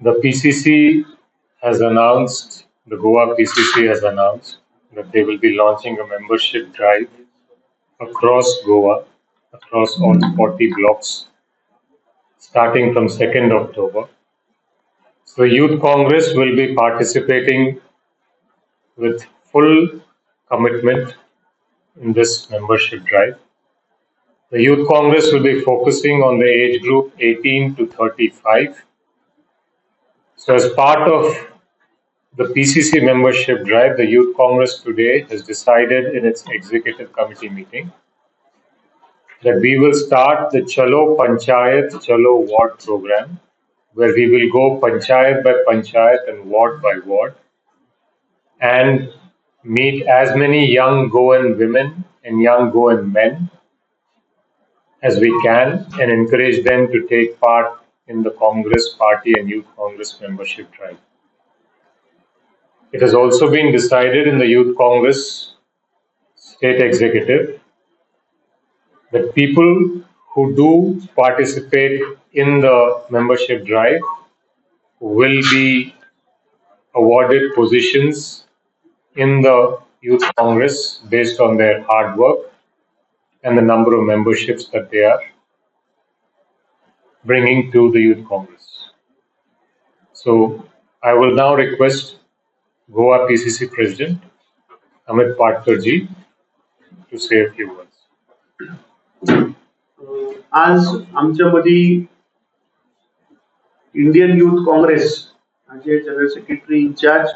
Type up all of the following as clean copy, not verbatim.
The PCC has announced, the Goa PCC has announced that they will be launching a membership drive across Goa, across all 40 blocks, starting from 2nd October. So the Youth Congress will be participating with full commitment in this membership drive. The Youth Congress will be focusing on the age group 18 to 35. So as part of the PCC membership drive, the Youth Congress today has decided in its executive committee meeting that we will start the Chalo Panchayat Chalo Ward program, where we will go panchayat by panchayat and ward by ward and meet as many young Goan women and young Goan men as we can and encourage them to take part in the Congress Party and Youth Congress membership drive. It has also been decided in the Youth Congress state executive that people who do participate in the membership drive will be awarded positions in the Youth Congress based on their hard work and the number of memberships that they are bringing to the Youth Congress. So I will now request Goa PCC President Amit Patkarji to say a few words. आज आमच्यामध्ये Indian youth Congress हाचे general secretary in-charge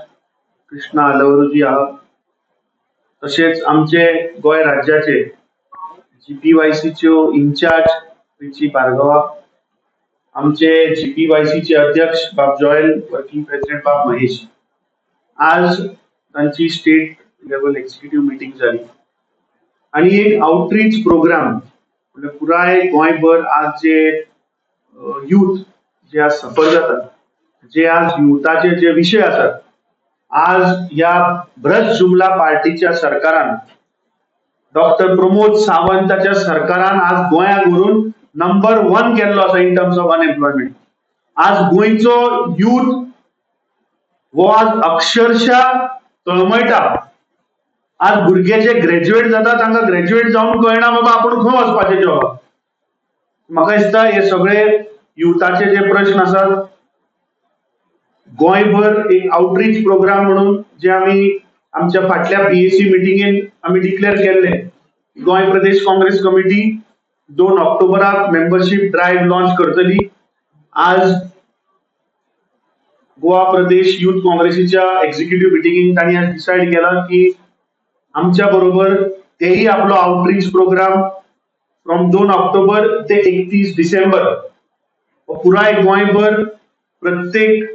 Krishna अलवरुजी आहा तशेंच आमचे गोय राज्याचे जीपीवायसीच्यो in-charge Richie Bhargava आमचे जीपीवायसीचे अध्यक्ष बाब जॉयल वर्किंग प्रेसिडेंट बाब महेश आज तांची स्टेट लेवल एक्झिक्युटिव्ह मीटिंग जाली आणि एक आउटरीच प्रोग्राम म्हणजे पुराय गोंयभर आज जे यूथ जे आज सफर जातात जे आज युथाचे जे विषय असतात आज या भ्रष्ट जुमला पार्टीच्या सरकारान डॉक्टर प्रमोद सावंताच्या सरकारान आज गोंयाक व्हरून नंबर 1 केल्लो आसा इन टर्म्स ऑफ अनएम्प्लॉयमेंट. आज गोंयचो यूथ वो आज अक्षरशः तळमळटा. आज भुरगे जे ग्रॅज्युएट जाता तांकां ग्रॅज्युएट जावन कळना बाबा आपण खंय वचपाचें जॉबाक. म्हाका दिसता हे सगळे युथाचे जे प्रश्न आसात गोंयभर एक आउटरीच प्रोग्राम म्हणून जे आमी आमच्या फाटल्या पीएसी मिटिंगेन आमी डिक्लेअर केल्ले गोंय प्रदेश काँग्रेस कमिटी 2 ऑक्टोबराक मेंबरशिप ड्रायव्ह लॉन्च करतली. आज गोवा प्रदेश यूथ काँग्रेसीच्या एक्झिक्युटिव्ह मिटिंगेन तांणी आज डिसायड केला की आमच्या बरोबर तेही आपलो आउटरीच प्रोग्राम फ्रॉम 2 ऑक्टोबर ते 31 डिसेंबर पुराय गोंयभर प्रत्येक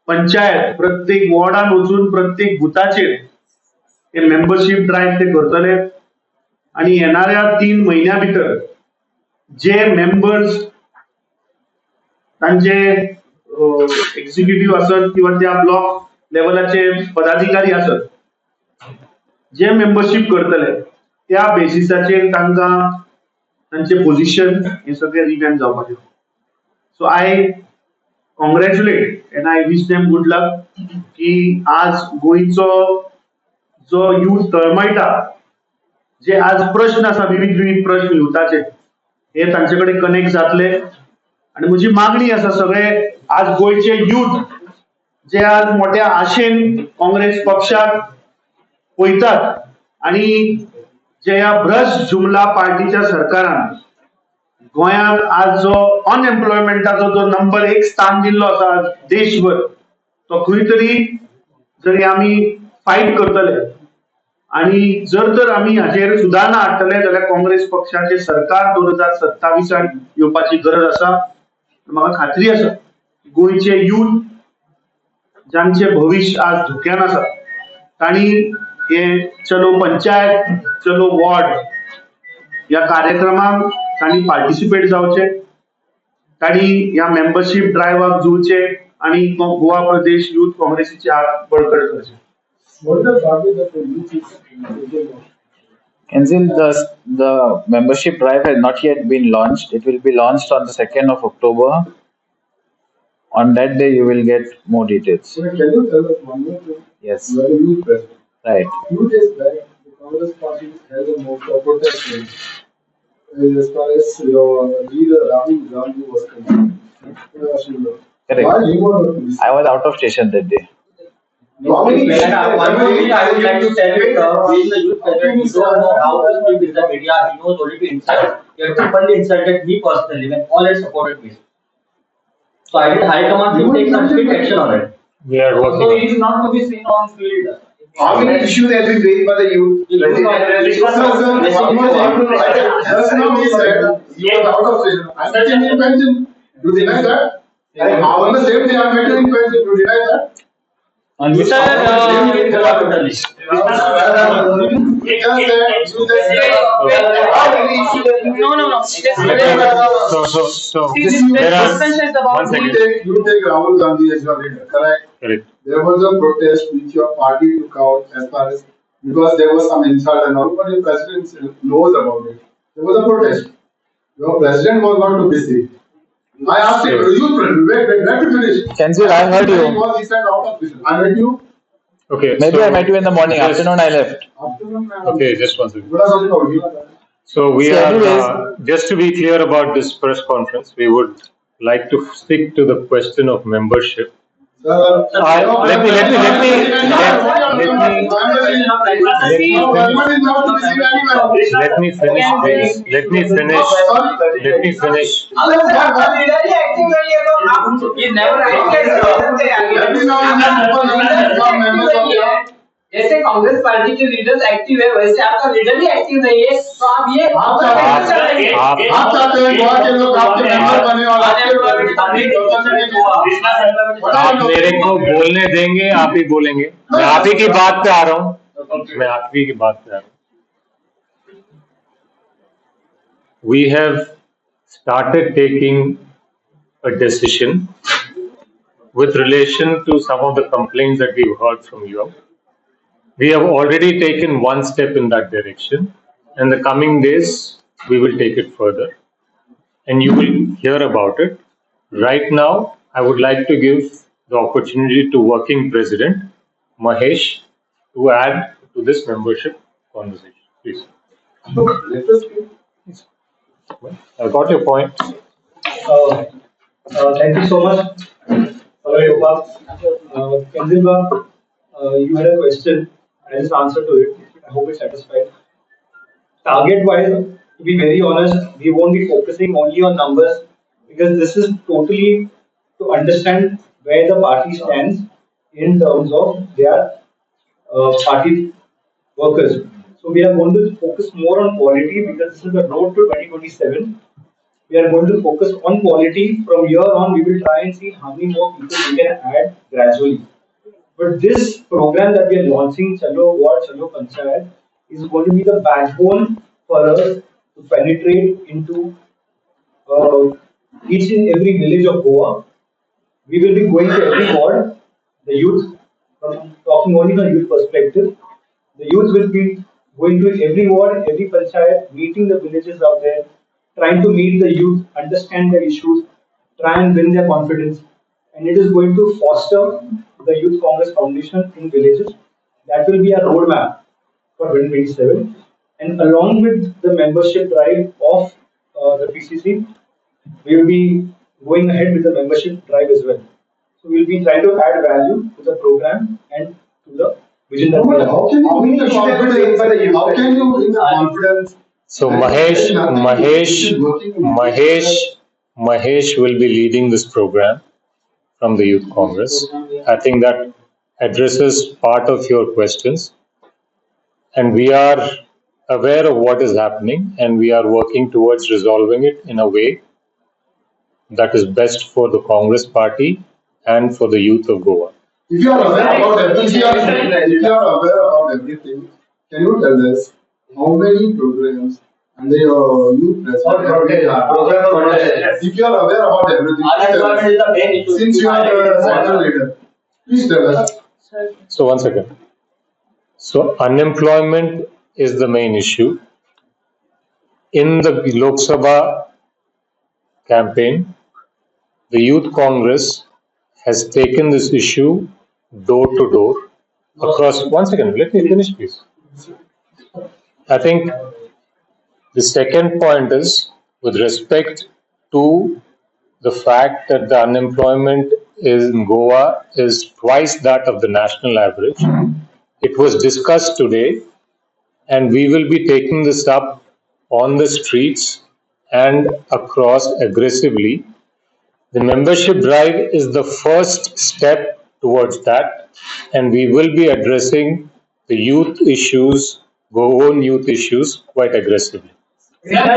पंचायत प्रत्येक वॉर्डान वचून प्रत्येक बुथाचेर हे मेंबरशिप ड्रायव्ह ते करतले आणि येणाऱ्या 3 महिन्या भितर जे मेंबर्स तांचे एक्झिक्युटिव्ह असत किंवा त्या ब्लॉक लेवलाचे पदाधिकारी असत जे मेंबरशिप करतले त्या बेसिसाचेर तांकां तांचे पोझिशन हे सगळे रिव्हॅम्प जावपाचे. So I congratulate and I wish them good luck की आज गोंयचो जो यूथ तळमळटा जे आज प्रश्न आसा विविध विविध प्रश्न युथाचे हे तांचे कडेन कनेक्ट जातले आणि म्हजी मागणी आसा सगळे आज गोंयचे यूथ जे आज मोठ्या आशेन काँग्रेस पक्षाक पळयतात आणि जे ह्या भ्रष्ट जुमला पार्टीच्या सरकारान गोंयांत आज जो अनएम्प्लॉयमेंटाचो जो नंबर 1 स्थान दिल्लो आसा देशभर तो खंय तरी जरी आमी फायट करतले आणि जर तर आमी हाचेर सुदारणा हाडटले जाल्यार काँग्रेस पक्षाचे सरकार 2027 येवपाची गरज आसा. म्हाका खात्री आसा गोंयचे यूथ जांचे भविष्य आज धोक्यान आसा तांणी हे चलो पंचायत चलो वॉर्ड या कार्यक्रमाक तांणी पार्टिसिपेट जावचे तांणी ह्या मेंबरशिप ड्रायव्हाक जुळचे आणि गोवा प्रदेश यूथ काँग्रेसीची हात बळकट करचे. Kenzil, the membership drive has not yet been launched. It will be launched on the 2nd of October. On that day, you will get more details. So can you tell us one more thing? Yes. You are the youth president. Right. Few days back, the Congress party held a most of protest as far as your leader Rahul Gandhi was concerned. Correct. Why you were not to I was out of station that day. Normally, one more thing I would like to tell you, being the youth president, you don't know how to speak with the media. He knows only to insult. He had openly insulted me personally when all had supported me. So I did high command to take some strict action on it. We are working So on he it. is not to be seen on field. How many issues have been raised by the youth? One more thing. Just now he said you were out of station. I met him in pension. You deny that? On the same day I met him in pension. You deny that? Sir, Totally. You just said how many issues have been No, no, no. So See, there this are discussion is about one second. you take Rahul Gandhi as your leader, correct? Correct. There was a protest which your party took out as far as because there was some insult and all, but your president knows about it. There was a protest. Your president was not to be seen. I asked him, let me finish. Chansil, I heard you. He said out of vision. I met you. Okay. Maybe I met you in the morning. just- Afternoon, I left. Afternoon, Okay, just one second. Good afternoon. So we See, are anyways, just to be clear about this press conference, we would like to stick to the question of membership. Let me finish, please. Let me finish. Let me finish. जैसे Congress party के leaders active है वैसे आपका leader भी active नहीं है तो आप ये आप चाहते हैं गोवा के लोग आपके मेंबर बने और आप मेरे को बोलने देंगे, आप ही बोलेंगे। मैं आप ही की बात पे आ रहा हूँ। मैं आप ही की बात पे आ रहा हूँ। We have started taking a decision with relation to some of the complaints that we've heard from you. We have already taken one step in that direction. In the coming days, we will take it further and you will hear about it. Right now, I would like to give the opportunity to Working President Mahesh to add to this membership conversation. Please. I got your point. Thank you so much. Hello, Kendra, you had a question. I just answered to it. I hope it's satisfied. Target wise, to be very honest, we won't be focusing only on numbers because this is totally to understand where the party stands in terms of their party workers. So we are going to focus more on quality because this is the road to 2027. We are going to focus on quality. From here on, we will try and see how many more people we can add gradually. But this program that we are launching, Chalo Ward, Chalo Panchayat, is going to be the backbone for us to penetrate into each and every village of Goa. We will be going to every ward, the youth, talking only from youth perspective. The youth will be going to every ward, every panchayat, meeting the villages out there, trying to meet the youth, understand their issues, try and win their confidence. And it is going to foster the Youth Congress Foundation in villages. That will be a roadmap for 2027. And along with the membership drive of the PCC, we will be going ahead with the membership drive as well. So we'll be trying to add value to the program and to the vision that we have. How can you How can you bring the confidence? So Mahesh will be leading this program from the Youth Congress. I think that addresses part of your questions, and we are aware of what is happening, and we are working towards resolving it in a way that is best for the Congress party and for the youth of Goa. If you are aware about everything, can you tell us how many programs and your youth president? If you are aware about everything, since you are the central leader, please tell us. So, one second. So, unemployment is the main issue. In the Lok Sabha campaign, the Youth Congress has taken this issue door to door across. One second, let me finish, please. I think the second point is with respect to the fact that the unemployment in Goa is twice that of the national average. It was discussed today, and we will be taking this up on the streets and across aggressively. The membership drive is the first step towards that, and we will be addressing the youth issues, Goan youth issues, quite aggressively. जाने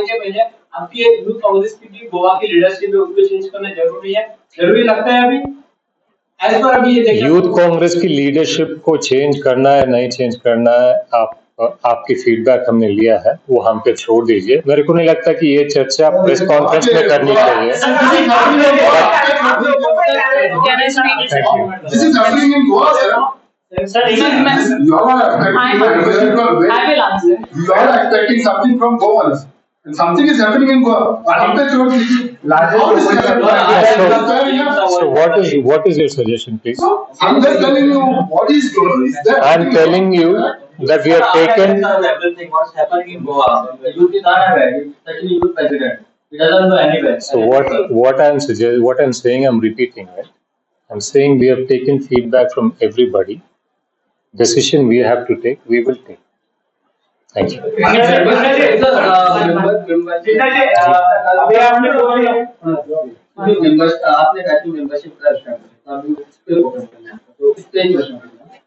के पहले आपकी youth Congress की गोवा की leadership है उसको change करना जरूरी है, जरूरी लगता है अभी एज पर अभी ये देखिए यूथ कांग्रेस की लीडरशिप को चेंज करना है नहीं चेंज करना है, आपकी फीडबैक हमने लिया है, वो हम पे छोड़ दीजिए. मेरे को नहीं लगता कि ये चर्चा प्रेस कॉन्फ्रेंस में करनी चाहिए. This is happening in Goa, sir. Sir, You all are expecting I will answer. You all are expecting something from Goa. And something is happening in Goa. हम पे छोड़ दीजिए. So what is your suggestion, please? I'm just telling you what is that. I'm telling you that we have taken. everything what's happening in Goa. The youth is not aware. It's actually youth president. He doesn't know anywhere. So what I'm saying, I'm repeating, right? I'm saying we have taken feedback from everybody. Decision we have to take, we will take. Thank you.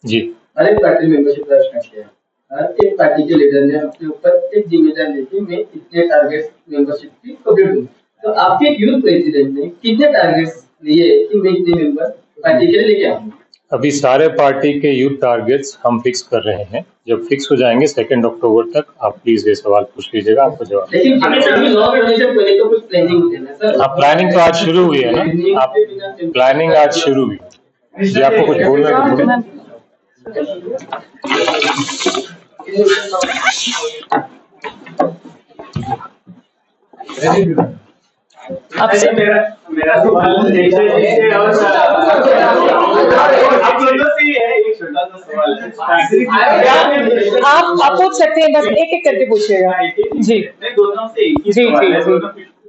जी. हर एक party membership का start किया. हर एक party के leader ने अपने ऊपर एक जिम्मेदारी ली कि मैं इतने टारगेट मेंबरशिप की कंप्लीट करूं. तो आपके यूथ प्रेसिडेंट ने कितने टारगेट्स लिए कि मैं इतने मेंबर पार्टी के लिए लेके आऊं? अभी सारे पार्टी के यूथ टारगेट्स हम फिक्स कर रहे हैं. जब फिक्स हो जाएंगे 2 अक्टूबर तक, आप प्लीज ये सवाल पूछ लीजिएगा, आपको जवाब. लेकिन पहले तो कुछ प्लानिंग होती है ना सर. आप प्लानिंग तो आज शुरू हुई है ना, आप प्लानिंग आज शुरू हुई. जी, आपको कुछ बोलना है? आपसे मेरा सवाल आप दोनों से ही है, एक छोटा सा सवाल है. आप पूछ सकते हैं, बस एक एक करके पूछिएगा. जी दोनों से एक ही जी सवाल है.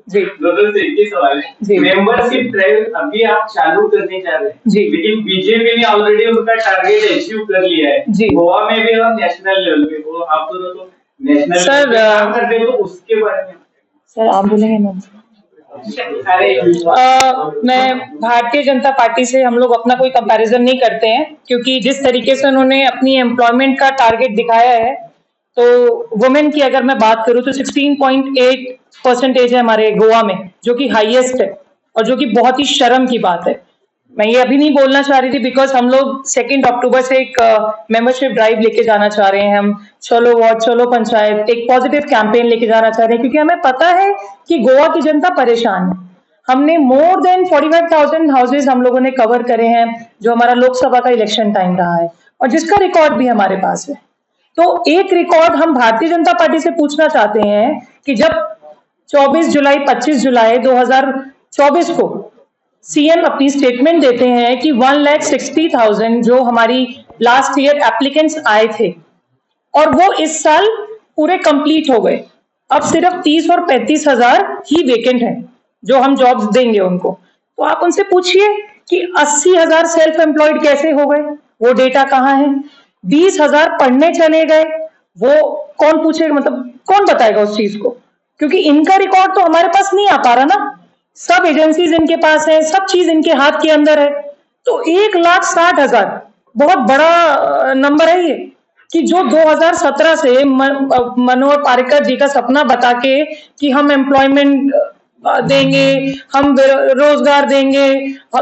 जी दोनों से एक ही सवाल जी. है. मेंबरशिप ड्राइव अभी आप चालू करने जा रहे हैं जी. लेकिन बीजेपी ने ऑलरेडी उनका टारगेट अचीव कर लिया है जी. गोवा में भी और नेशनल लेवल पे. वो आप दोनों तो नेशनल सर, काम कर रहे हो, तो उसके बारे में सर आप बोलेंगे मैम. मैं भारतीय जनता पार्टी से हम लोग अपना कोई कंपैरिजन नहीं करते हैं, क्योंकि जिस तरीके से उन्होंने अपनी एम्प्लॉयमेंट का टारगेट दिखाया है, तो वुमेन की अगर मैं बात करूं तो 16.8% है हमारे गोवा में, जो कि हाईएस्ट है और जो कि बहुत ही शर्म की बात है. मैं ये अभी नहीं बोलना चाह रही थी बिकॉज हम लोग 2 अक्टूबर से एक मेंबरशिप ड्राइव लेके जाना चाह रहे हैं. हम चलो वार्ड चलो पंचायत एक पॉजिटिव कैंपेन लेके जाना चाह रहे हैं, क्योंकि हमें पता है कि गोवा की जनता परेशान है. हमने मोर देन 45,000 हाउसेज हम लोगों ने कवर करे हैं, जो हमारा लोकसभा का इलेक्शन टाइम रहा है और जिसका रिकॉर्ड भी हमारे पास है. तो एक रिकॉर्ड हम भारतीय जनता पार्टी से पूछना चाहते हैं कि जब 25 जुलाई 2024 को सीएम अपनी स्टेटमेंट देते हैं कि 1,60,000 जो हमारी लास्ट ईयर एप्लीकेंट्स आए थे और वो इस साल पूरे कंप्लीट हो गए, अब सिर्फ 30 और 35,000 ही वेकेंट हैं जो हम जॉब्स देंगे उनको. तो आप उनसे पूछिए कि 80,000 सेल्फ एम्प्लॉयड कैसे हो गए, वो डेटा कहाँ है? 20,000 पढ़ने चले गए, वो कौन पूछेगा, मतलब कौन बताएगा उस चीज को? क्योंकि इनका रिकॉर्ड तो हमारे पास नहीं आ पा रहा ना. सब एजेंसीज इनके पास है, सब चीज इनके हाथ के अंदर है. तो 1,60,000 बहुत बड़ा नंबर है ये, कि जो 2017 से मनोहर पारिकर जी का सपना बता के कि हम एम्प्लॉयमेंट देंगे, हम रोजगार देंगे,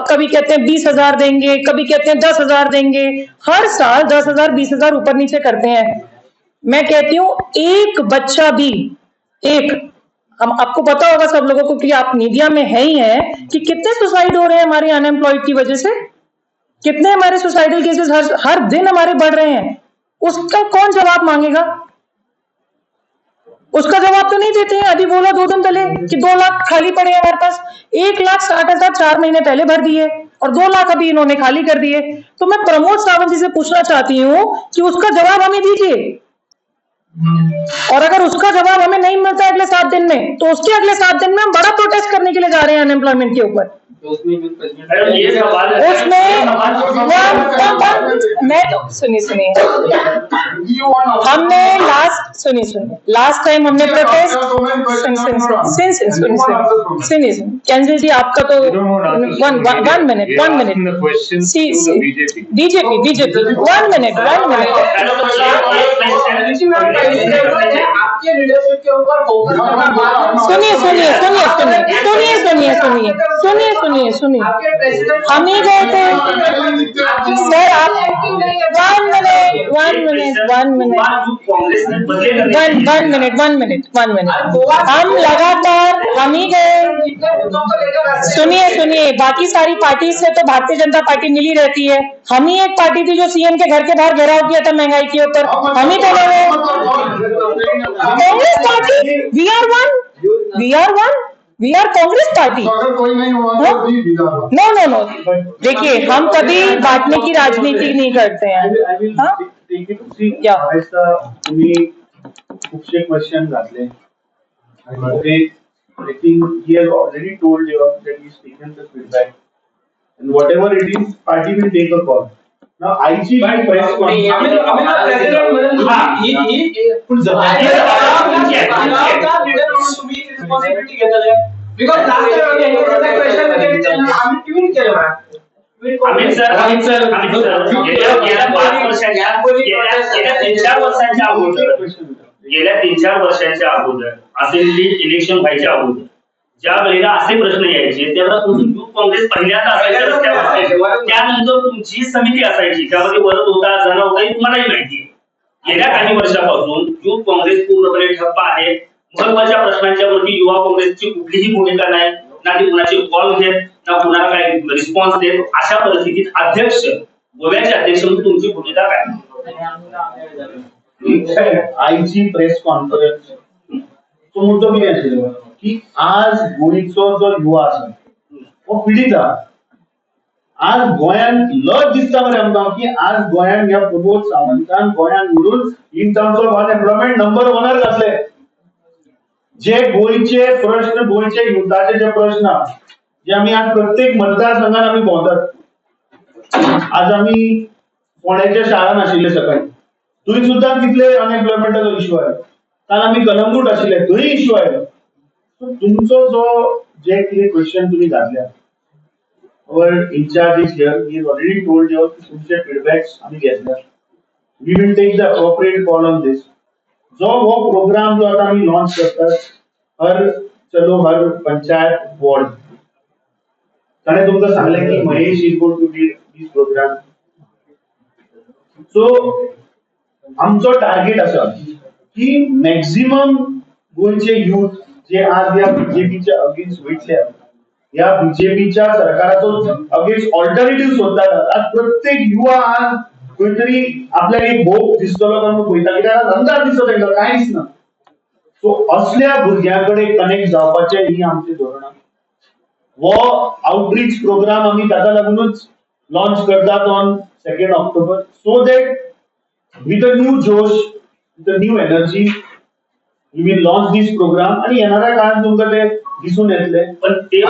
कभी कहते हैं 20,000 देंगे, कभी कहते हैं 10,000 देंगे, हर साल 10,000 20,000 ऊपर नीचे करते हैं. मैं कहती हूँ एक बच्चा भी, एक, हम आपको पता होगा सब लोगों को कि आप मीडिया में है ही है, कि कितने सुसाइड हो रहे हैं हमारे अनएम्प्लॉयड की वजह से, कितने हमारे सुसाइडल केसेस हर दिन हमारे बढ़ रहे हैं. उसका कौन जवाब मांगेगा? उसका जवाब तो नहीं देते हैं। अभी बोला 2 दिन पहले कि 2 लाख खाली पड़े हैं हमारे पास। 1,60,000 4 महीने पहले भर दिए और 2 लाख अभी इन्होंने खाली कर दिए। तो मैं प्रमोद सावंत जी से पूछना चाहती हूँ कि उसका जवाब हमें दीजिए, और अगर उसका जवाब हमें नहीं मिलता अगले 7 दिन में, तो उसके अगले 7 दिन में हम बड़ा प्रोटेस्ट करने के लिए जा रहे हैं अनएम्प्लॉयमेंट के ऊपर। उसमें मैं तो सुनिए हमने लास्ट टाइम हमने प्रोटेस्ट सुनिए कैंसिल जी आपका तो वन मिनट बीजेपी 1 मिनट आपके लीडरशिप के ऊपर सुनिए हम ही गए थे सर। आप 1 मिनट हम लगातार हम ही गए। सुनिए बाकी सारी पार्टी से तो भारतीय जनता पार्टी मिली रहती है। हम ही एक पार्टी थी जो सीएम के घर के बाहर घेराव किया था महंगाई के ऊपर, हम ही तो Congress party. We are Congress party. No देखिए हम कभी बांटने की राजनीति नहीं करते हैं। हाँ? क्या तुम्ही खूपशे क्वेश्चन घातले आणि I think he has already told you that he's taken the feedback and whatever it is, party will take a call. Now, IG press because last time the question गेल्या 3-4 वर्षांच्या अगोदर असेंब्ली इलेक्शन व्हायच्या अगोदर ज्या वेळेला असे प्रश्न यायचे त्यावेळेला तुमची युथ काँग्रेस पहिल्यांदा असायच्या रस्त्यावर, त्यानंतर तुमची समिती असायची त्यामध्ये वरद होता जण होता हे तुम्हालाही माहिती आहे। गेल्या काही वर्षापासून युथ काँग्रेस पूर्णपणे ठप्प आहे। महत्वाच्या प्रश्नांच्या वरती युवा काँग्रेसची कुठलीही भूमिका नाही, ना ती कुणाची कॉल घेत ना कुणाला काय रिस्पॉन्स देत। अशा परिस्थितीत अध्यक्ष गोव्याचे अध्यक्ष म्हणून तुमची भूमिका काय? आईची प्रेस कॉन्फरन्स तो मुद्दो कितें आशिल्लो की आज गोंयचो जो युवा आसा तो पिडीत आहा। आज गोंयान लज दिसता मरे आमकां की आज गोंयान ह्या प्रमोद सावंतान गोंयान उरून in terms of unemployment number 1 घातले। जे गोंयचे प्रश्न गोंयचे युथाचे जे प्रश्न जे आमी आज प्रत्येक मतदारसंघात आमी भोंवतात। आज आमी फोंड्याच्या शाळान आशिल्ले सकाळी, थंय सुद्धा तितले अनएम्प्लॉयमेंटाचो इश्यू आयलो। काल आमी कलंगूट आशिल्ले, थंय इश्यू आयलो। सो तुमचो जो जे कितें क्वेश्चन तुमी घातल्या, our in-charge is here. He has already told you तुमचे फीडबॅक्स आमी घेतल्या। We will take the appropriate call on this. जो वो प्रोग्राम जो आता आमी लॉन्च करतात हर पंचायत वॉर्ड, ताणें तुमकां सांगलें की Mahesh is going to lead this program. सो आमचो टार्गेट आसा की मॅक्सिमम गोंयचे युथ जे आज या बीजेपीच्या अगेन्स्ट वयतले, या बीजेपीच्या सरकाराचो अगेन्स्ट ऑल्टरनेटिव्ह सोदतात। आज प्रत्येक युवा आज खंय तरी आपल्याक एक भोग दिसतलो काय म्हणून पळयता, कित्याक अंधार दिसता तांकां कांय दिसना। सो असल्या भुरग्यां कडेन कनेक्ट जावपाचें ही आमची धोरणां। वो आउटरीच प्रोग्राम आमी ताका लागूनच लॉन्च करतात on 2 October, so that with a new josh, with a new energy, we will launch this program आणि येणाऱ्या काळात तुमकां ते दिसून येतले। पण ते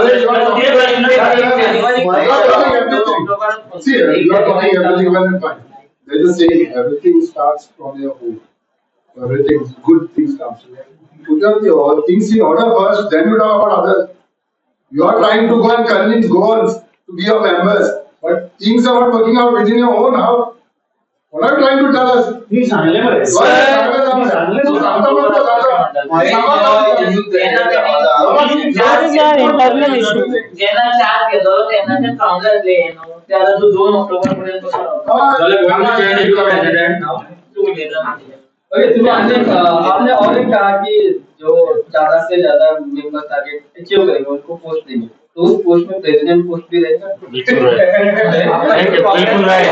everything starts from your home. Everything good things comes. Put up your things in order first, then you talk about others. You are trying to go and convince goals to be your members, but things are not working out within your own house. What are you trying to tell us? मी सांगले मरे ज्यांना charge घेतो त्यांना ते काउंटरले त्याला तो 2 October पर्यंत तुम्ही आपने और एक कहा कि जो ज्यादा से ज्यादा मेंबर टारगेट अचीव करेंगे उनको पोस्ट देंगे, तो उस पोस्ट में प्रेसिडेंट पोस्ट भी रहेगा। बिल्कुल राइट।